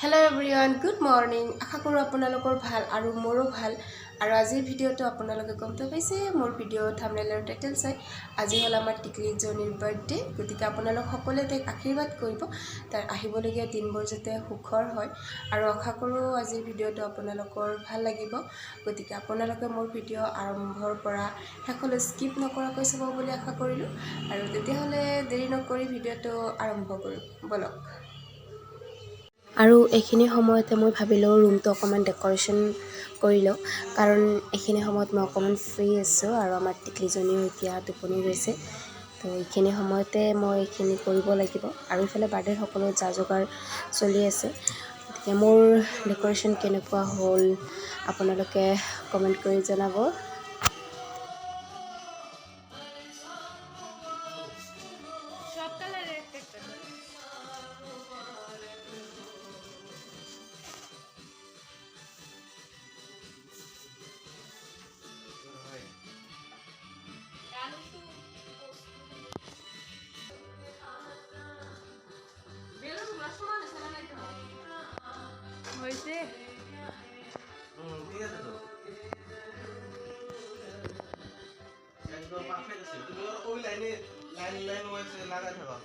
Hello everyone, good morning. আশা কৰো আপোনালোকৰ ভাল আৰু মোৰো ভাল আৰু আজিৰ ভিডিওটো আপোনালোকে গমটো পাইছে মোৰ ভিডিও থাম্বনেল আৰু টাইটেল চাই আজি হল আমাৰ টিকলি জনিৰ বাৰ্থডে গতিকে আপোনালোক সকলোৱে তাইক আশীৰ্বাদ কৰিব তাৰ আহিবলগীয়া দিনবোৰ যাতে সুখৰ হয় আৰু আশা কৰো আজিৰ ভিডিওটো আপোনালোকৰ ভাল লাগিব গতিকে আপোনালোকে মোৰ ভিডিও আৰম্ভৰ পৰা শেষলৈ স্কিপ নকৰাকৈ চাব বুলি আশা কৰিলো আৰু তেতিয়াহলে দেৰি নকৰি ভিডিওটো আৰম্ভ কৰো বলক আৰু এইখিনি সময়তে মই ভাবিলো ৰুমটো অকমান ডেকোৰেশন কৰি লও কাৰণ এইখিনি সময়ত মই অকমান ফ্ৰী আছো আৰু আমাৰ টিকলিজনীও এতিয়া টোপনি গৈছে তো এইখিনি সময়তে মই এইখিনি কৰিব লাগিব আৰু ইফালে বাৰ্থডে সকলো জাজোগাৰ চলি আছে গতিকে মোৰ ডেকোৰেশন কেনেকুৱা হ'ল আপোনালোকে কমেন্ট কৰি জনাব হইছে ঠিক আছে তো একদম পারফেক্ট আছে তুমি ওই লাইন ওয়াইজ লাগাই থাকো